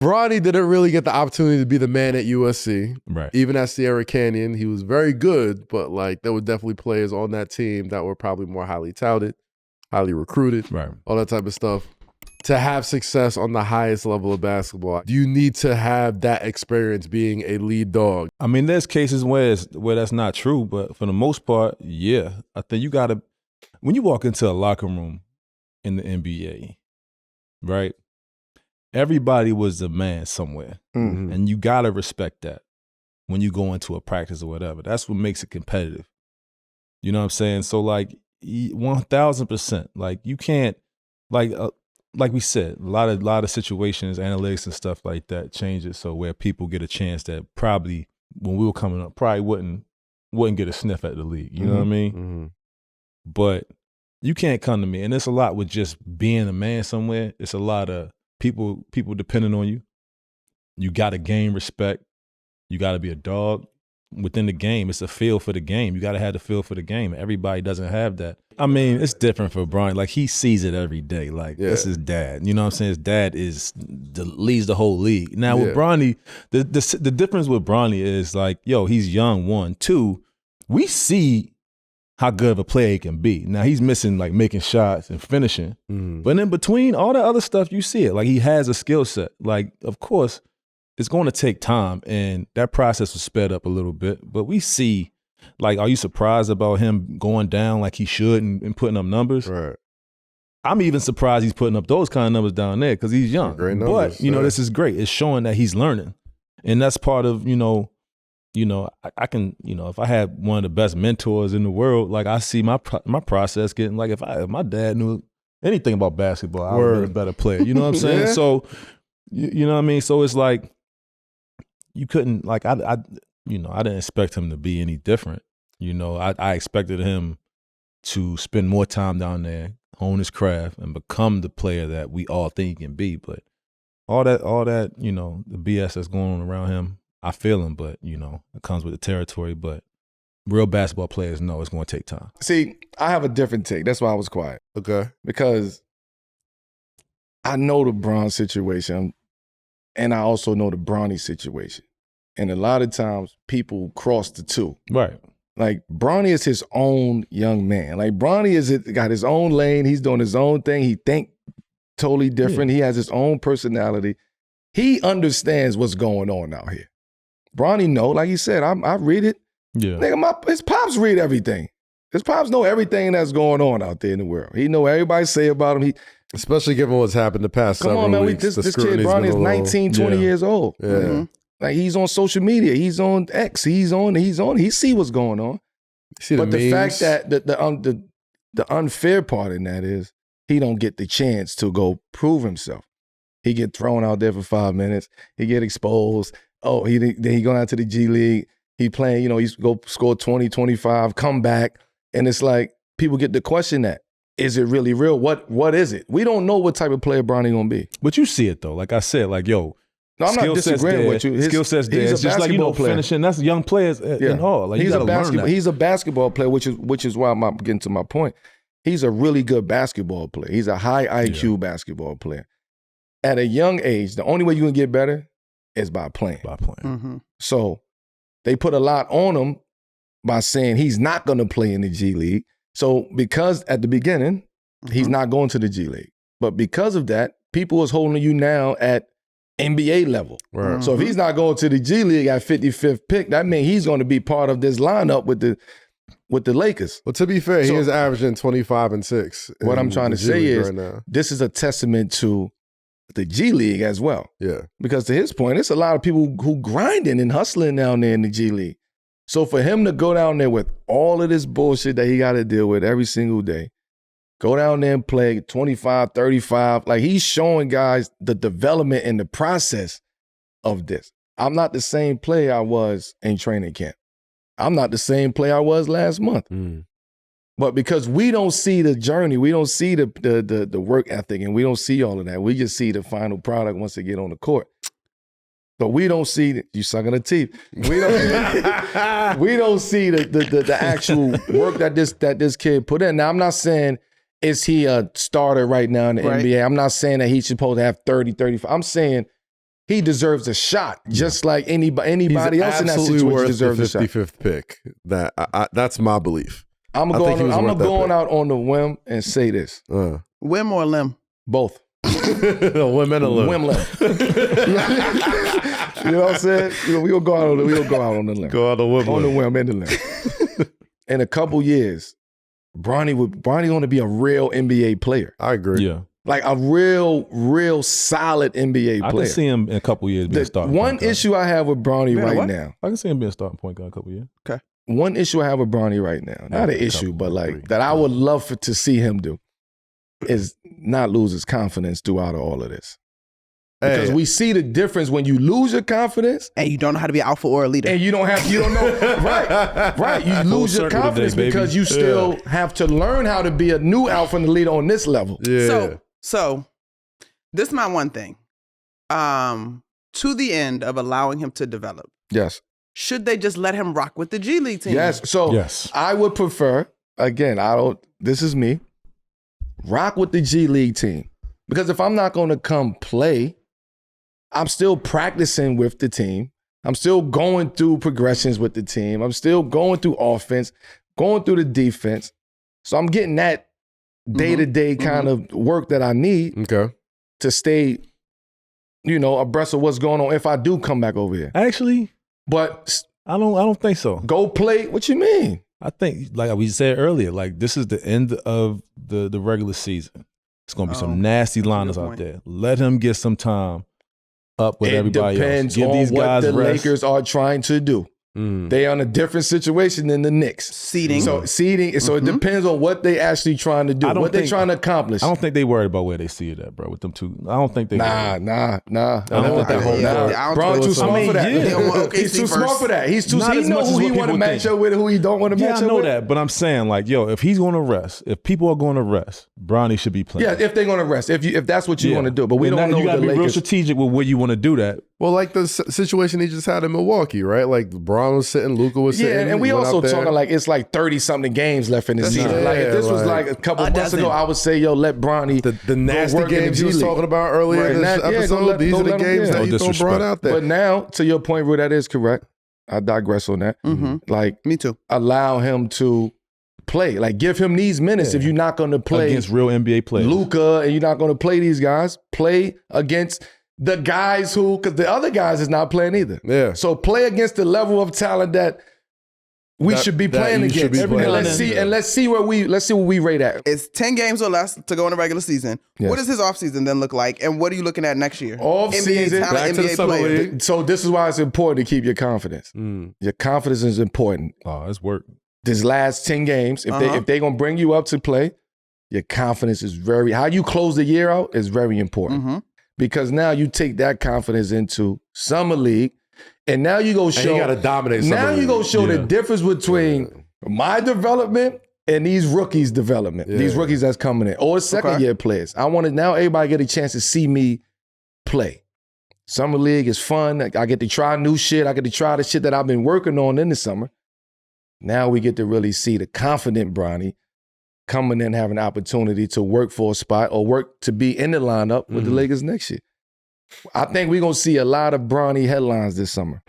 Bronny didn't really get the opportunity to be the man at USC. Right. Even at Sierra Canyon, he was very good, but like there were definitely players on that team that were probably more highly touted, highly recruited, Right. all that type of stuff. To have success on the highest level of basketball, do you need to have that experience being a lead dog? I mean, there's cases where that's not true, but for the most part, yeah. I think you got to, when you walk into a locker room in the NBA, right, everybody was the man somewhere. Mm-hmm. And you got to respect that when you go into a practice or whatever. That's what makes it competitive. You know what I'm saying? So, like, 1,000%. Like, you can't, like we said, a lot of situations, analytics and stuff like that change it so where people get a chance that probably when we were coming up probably wouldn't get a sniff at the league. You know what I mean? Mm-hmm. But you can't come to me, and it's a lot with just being a man somewhere. It's a lot of people depending on you. You got to gain respect. You got to be a dog within the game. It's a feel for the game. You got to have the feel for the game. Everybody doesn't have that. I mean, it's different for Bronny. Like, he sees it every day. Like, That's his dad. You know what I'm saying? His dad leads the whole league. Now, with Bronny, the difference with Bronny is like, yo, he's young, 1. 2, we see how good of a player he can be. Now, he's missing, like, making shots and finishing. Mm-hmm. But in between all the other stuff, you see it. Like, he has a skill set. Like, of course, it's going to take time, and that process was sped up a little bit. But we see, like, are you surprised about him going down like he should and putting up numbers? Right. I'm even surprised he's putting up those kind of numbers down there because he's young. Great numbers, but, this is great. It's showing that he's learning. And that's part of, I can, if I had one of the best mentors in the world, like, I see my process getting, like, if my dad knew anything about basketball, I would have been a better player. You know what I'm saying? Yeah. So, you know what I mean? So it's like, you couldn't, like, I didn't expect him to be any different. I expected him to spend more time down there, hone his craft, and become the player that we all think he can be. But all that, the BS that's going on around him, I feel him, but, it comes with the territory. But real basketball players know it's going to take time. See, I have a different take. That's why I was quiet. Okay. Because I know the Bron situation, and I also know the Bronny situation. And a lot of times people cross the two. Right. Like, Bronny is his own young man. Like, Bronny got his own lane. He's doing his own thing. He think totally different. Yeah. He has his own personality. He understands what's going on out here. Bronny know, like he said, I read it. Yeah. Nigga, his pops read everything. His pops know everything that's going on out there in the world. He know what everybody say about him. Especially given what's happened the past several weeks. This kid, Bronny, is 19, 20 years old. Yeah. Mm-hmm. Like, he's on social media. He's on X. He's on. He see what's going on. But the fact that the unfair part in that is he don't get the chance to go prove himself. He get thrown out there for 5 minutes. He get exposed. Oh, then he going out to the G League. He playing, he's go score 20, 25, come back. And it's like, people get to question that. Is it really real? What is it? We don't know what type of player Bronny gonna be. But you see it, though. Like I said, like, yo, no, I'm not disagreeing with you. Skill set's there. It's just like, finishing. That's young players in all. Like, he's a basketball player, which is why I'm getting to my point. He's a really good basketball player. He's a high IQ basketball player. At a young age, the only way you can get better is by playing. Mm-hmm. So they put a lot on him by saying he's not going to play in the G League. So because at the beginning, he's not going to the G League. But because of that, people is holding you now at NBA level. Right. So if he's not going to the G League at 55th pick, that means he's going to be part of this lineup with the Lakers. Well, to be fair, he is averaging 25 and 6. What I'm trying to say is this is a testament to the G League as well. Yeah. Because to his point, it's a lot of people who grinding and hustling down there in the G League. So for him to go down there with all of this bullshit that he got to deal with every single day, go down there and play 25, 35, like, he's showing guys the development and the process of this. I'm not the same player I was in training camp. I'm not the same player I was last month. But because we don't see the journey, we don't see the work ethic, and we don't see all of that. We just see the final product once they get on the court. But we don't see you sucking the teeth. We don't see the actual work that this kid put in. Now, I'm not saying is he a starter right now in the NBA. I'm not saying that he's supposed to have 30, 35. I'm saying he deserves a shot, just like anybody else in that situation deserves a shot. He's absolutely worth the 55th pick. That's my belief. I'm going out on the whim and say this. Whim or limb? Both. Whim and a limb. Whim limb. You know what I'm saying? We'll go out on the limb. Go out on the whim and the limb. In a couple years, Bronny going to be a real NBA player. I agree. Yeah. Like a real solid NBA player. I can see him in a couple years being a starting point guard. One issue I have with Bronny now. I can see him being a starting point guard in a couple years. Okay. One issue I have with Bronny right now, not an issue, but like that I would love to see him do, is not lose his confidence throughout all of this. Because we see the difference when you lose your confidence. And you don't know how to be an alpha or a leader. And you don't know. Right. You lose your confidence because you still have to learn how to be a new alpha and a leader on this level. Yeah. So this is my one thing. To the end of allowing him to develop. Yes. Should they just let him rock with the G League team? Yes. So I would prefer, again, this is me, rock with the G League team. Because if I'm not going to come play, I'm still practicing with the team. I'm still going through progressions with the team. I'm still going through offense, going through the defense. So I'm getting that day-to-day kind of work that I need to stay, abreast of what's going on if I do come back over here. Actually, but I don't think so. Go play. What you mean? I think, like we said earlier, like this is the end of the regular season. It's going to be some nasty liners out there. Let him get some time up with everybody else. It depends on what the Lakers are trying to do. They on a different situation than the Knicks. Seeding. So it depends on what they actually trying to do, what they trying to accomplish. I don't think they worried about where they see it at, bro, with them two. I don't think they Nah. I don't think Bron too smart for that. He's too smart for that. He's too he know who he want to match up with, who he don't want to match up with. Yeah, I know that, but I'm saying, like, if he's going to rest, if people are going to rest, Bronny should be playing. Yeah, if they're going to rest, if that's what you want to do. But we don't know you gotta the be real Lakers. strategic with where you want to do that. Well, like the situation he just had in Milwaukee, right? Like Bron was sitting, Luka was sitting. Yeah, and we also talking like it's like 30-something games left in the season. Like if this was like a couple months ago, I would say, let Bronny the nasty games he was talking about earlier in this episode. These are the games that you throw Bron out there. But now, to your point, Rudy, that is correct. I digress on that. Like, me too. Allow him to play. Like, give him these minutes. If you're not going to play against real NBA players, Luka, and you're not going to play these guys, play against the guys because the other guys is not playing either. Yeah. So play against the level of talent that we should be playing against. Let's see what we rate at. It's 10 games or less to go in the regular season. Yes. What does his offseason then look like? And what are you looking at next year? Offseason, back to the summer league. So this is why it's important to keep your confidence. Your confidence is important. Oh, it's work. This last 10 games, if they're going to bring you up to play, your confidence is how you close the year out is very important. Because now you take that confidence into summer league, and now you go show. And you got to dominate. Now you go show the difference between my development and these rookies' development. These rookies that's coming in, or second year players. I want to now everybody get a chance to see me play. Summer league is fun. I get to try new shit. I get to try the shit that I've been working on in the summer. Now we get to really see the confident Bronny coming in, having an opportunity to work for a spot or work to be in the lineup with the Lakers next year. I think we're going to see a lot of Bronny headlines this summer.